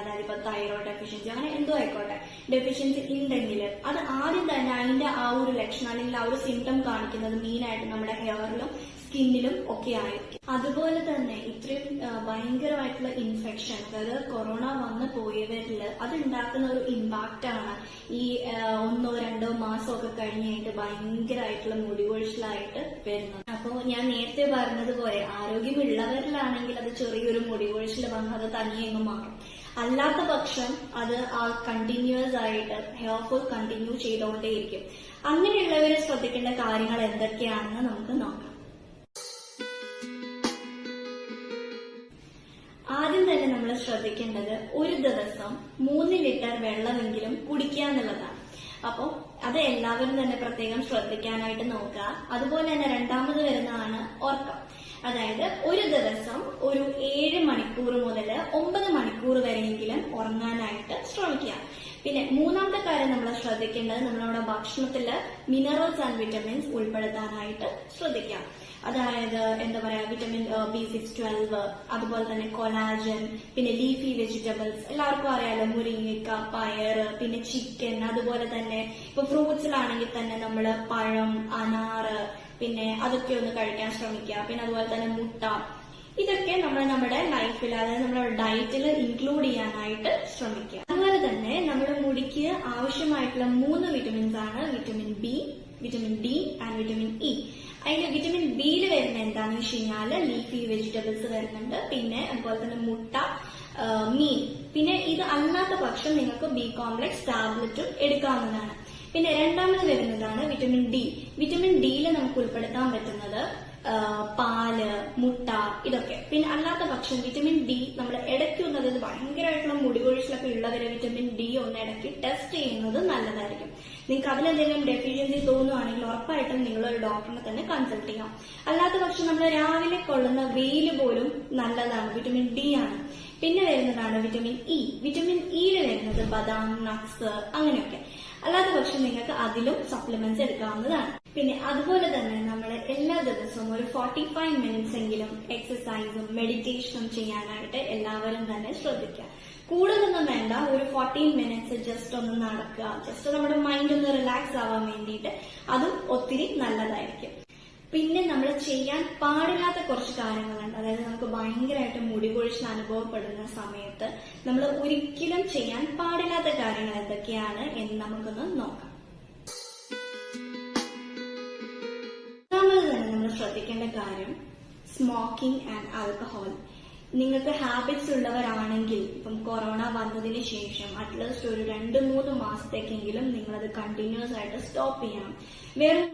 അതായത് ഇപ്പൊ thyroid deficiency അങ്ങനെ എന്തോ ആയിക്കോട്ടെ ഡെഫിഷ്യൻസി ഉണ്ടെങ്കിൽ അത് ആദ്യം തന്നെ അതിന്റെ ആ ഒരു ലക്ഷണം അല്ലെങ്കിൽ ആ ഒരു സിംറ്റം കാണിക്കുന്നത് മെയിനായിട്ട് നമ്മുടെ ഹെയറിലും സ്കിന്നിലും ഒക്കെ ആയിരിക്കും. അതുപോലെ തന്നെ ഇത്രയും ഭയങ്കരമായിട്ടുള്ള ഇൻഫെക്ഷൻ, അതായത് കൊറോണ വന്ന് പോയവരിൽ അത് ഉണ്ടാക്കുന്ന ഒരു ഇമ്പാക്റ്റ് ആണ് ഈ 1-2 മാസമൊക്കെ കഴിഞ്ഞിട്ട് ഭയങ്കരമായിട്ടുള്ള മുടികൊഴിച്ചിലായിട്ട് വരുന്നത്. അപ്പോൾ ഞാൻ നേരത്തെ പറഞ്ഞതുപോലെ ആരോഗ്യമുള്ളവരിലാണെങ്കിൽ അത് ചെറിയൊരു മുടികൊഴിച്ചിൽ വന്ന് അത് തനിയെ മാറും. അല്ലാത്ത പക്ഷം അത് ആ കണ്ടിന്യൂസ് ആയിട്ട് ഹെയർ ഫോൾ കണ്ടിന്യൂ ചെയ്തുകൊണ്ടേയിരിക്കും. അങ്ങനെയുള്ളവര് ശ്രദ്ധിക്കേണ്ട കാര്യങ്ങൾ എന്തൊക്കെയാണെന്ന് നമുക്ക് നോക്കാം. ആദ്യം തന്നെ നമ്മൾ ശ്രദ്ധിക്കേണ്ടത് ഒരു ദിവസം 3 ലിറ്റർ വെള്ളമെങ്കിലും കുടിക്കുക എന്നുള്ളതാണ്. അപ്പോൾ അത് എല്ലാവരും തന്നെ പ്രത്യേകം ശ്രദ്ധിക്കാനായിട്ട് നോക്കുക. അതുപോലെ തന്നെ രണ്ടാമത് വരുന്നതാണ് ഉറക്കം. അതായത് ഒരു ദിവസം ഒരു 7 മണിക്കൂർ മുതൽ 9 മണിക്കൂർ വരെയെങ്കിലും ഉറങ്ങാനായിട്ട് ശ്രമിക്കുക. പിന്നെ മൂന്നാമത്തെ കാര്യം നമ്മൾ ശ്രദ്ധിക്കേണ്ടത് നമ്മുടെ ഭക്ഷണത്തിൽ മിനറൽസ് ആൻഡ് വിറ്റമിൻസ് ഉൾപ്പെടുത്താനായിട്ട് ശ്രദ്ധിക്കാം. അതായത് എന്താ പറയാ, വിറ്റമിൻ B6, 12, അതുപോലെ തന്നെ കൊളാജൻ, പിന്നെ ലീഫി വെജിറ്റബിൾസ് എല്ലാവർക്കും അറിയാലോ, മുരിങ്ങക്ക, പയർ, പിന്നെ ചിക്കൻ, അതുപോലെ തന്നെ ഇപ്പൊ ഫ്രൂട്ട്സിലാണെങ്കിൽ തന്നെ നമ്മള് പഴം, അനാറ്, പിന്നെ അതൊക്കെ ഒന്ന് കഴിക്കാൻ ശ്രമിക്കുക. പിന്നെ അതുപോലെ തന്നെ മുട്ട, ഇതൊക്കെ നമ്മൾ നമ്മുടെ ലൈഫിൽ, അതായത് നമ്മുടെ ഡയറ്റിൽ ഇൻക്ലൂഡ് ചെയ്യാനായിട്ട് ശ്രമിക്കുക. അതുപോലെ തന്നെ നമ്മുടെ മുടിക്ക് ആവശ്യമായിട്ടുള്ള 3 വിറ്റമിൻസ് ആണ് vitamin B, vitamin D and vitamin E. അതിൽ വിറ്റമിൻ ബിയിൽ വരുന്ന എന്താണെന്ന് വെച്ച് കഴിഞ്ഞാൽ ലീഫി വെജിറ്റബിൾസ് വരുന്നുണ്ട്, പിന്നെ അതുപോലെ തന്നെ മുട്ട, മീൻ. പിന്നെ ഇത് അല്ലാത്ത പക്ഷം നിങ്ങൾക്ക് ബി കോംപ്ലക്സ് ടാബ്ലറ്റും എടുക്കാവുന്നതാണ്. പിന്നെ രണ്ടാമത് വരുന്നതാണ് വിറ്റമിൻ ഡി. വിറ്റമിൻ ഡിയിൽ നമുക്ക് ഉൾപ്പെടുത്താൻ പറ്റുന്നത് പാല്, മുട്ട, ഇതൊക്കെ. പിന്നെ അല്ലാത്ത പക്ഷം വിറ്റമിൻ ഡി നമ്മൾ ഇടയ്ക്ക് ഒന്ന്, അതായത് ഭയങ്കരമായിട്ടുള്ള മുടികൊഴിച്ചിലൊക്കെ ഉള്ളവരെ വിറ്റമിൻ ഡി ഒന്ന് ഇടയ്ക്ക് ടെസ്റ്റ് ചെയ്യുന്നത് നല്ലതായിരിക്കും. നിങ്ങൾക്ക് അതിലെന്തെങ്കിലും ഡെഫിഷ്യൻസി തോന്നുവാണെങ്കിൽ ഉറപ്പായിട്ടും നിങ്ങളൊരു ഡോക്ടറിനെ തന്നെ കൺസൾട്ട് ചെയ്യാം. അല്ലാത്ത പക്ഷം നമ്മൾ രാവിലെ കൊള്ളുന്ന വെയിൽ പോലും നല്ലതാണ്, വിറ്റമിൻ ഡി ആണ്. പിന്നെ വരുന്നതാണ് വിറ്റമിൻ ഇ. വിറ്റമിൻ ഇയിൽ വരുന്നത് ബദാം, നട്ട്സ്, അങ്ങനെയൊക്കെ. അല്ലാത്ത പക്ഷം നിങ്ങൾക്ക് അതിലും സപ്ലിമെന്റ്സ് എടുക്കാവുന്നതാണ്. പിന്നെ അതുപോലെ തന്നെ നമ്മൾ എല്ലാ ദിവസവും ഒരു 45 മിനിറ്റ്സ് എങ്കിലും എക്സസൈസും മെഡിറ്റേഷനും ചെയ്യാനായിട്ട് എല്ലാവരും തന്നെ ശ്രദ്ധിക്കുക. കൂടുതലൊന്നും വേണ്ട, ഒരു 14 മിനിറ്റ്സ് ജസ്റ്റ് ഒന്ന് നടക്കുക, ജസ്റ്റ് നമ്മുടെ മൈൻഡ് ഒന്ന് റിലാക്സ് ആവാൻ വേണ്ടിയിട്ട്. അതും ഒത്തിരി നല്ലതായിരിക്കും. പിന്നെ നമ്മൾ ചെയ്യാൻ പാടില്ലാത്ത കുറച്ച് കാര്യങ്ങളുണ്ട്. അതായത് നമുക്ക് ഭയങ്കരമായിട്ട് മുടികൊഴിച്ചിൽ അനുഭവപ്പെടുന്ന സമയത്ത് നമ്മൾ ഒരിക്കലും ചെയ്യാൻ പാടില്ലാത്ത കാര്യങ്ങൾ എന്തൊക്കെയാണ് എന്ന് നമുക്കൊന്ന് നോക്കാം. ഒന്നാമത് തന്നെ നമ്മൾ ശ്രദ്ധിക്കേണ്ട കാര്യം സ്മോക്കിംഗ് ആൻഡ് ആൽക്കഹോൾ. നിങ്ങൾക്ക് ഹാബിറ്റ്സ് ഉള്ളവരാണെങ്കിൽ ഇപ്പം കൊറോണ വന്നതിന് ശേഷം അറ്റ്ലീസ്റ്റ് ഒരു 2-3 മാസത്തേക്കെങ്കിലും നിങ്ങളത് കണ്ടിന്യൂസ് ആയിട്ട് സ്റ്റോപ്പ് ചെയ്യണം. വേറെ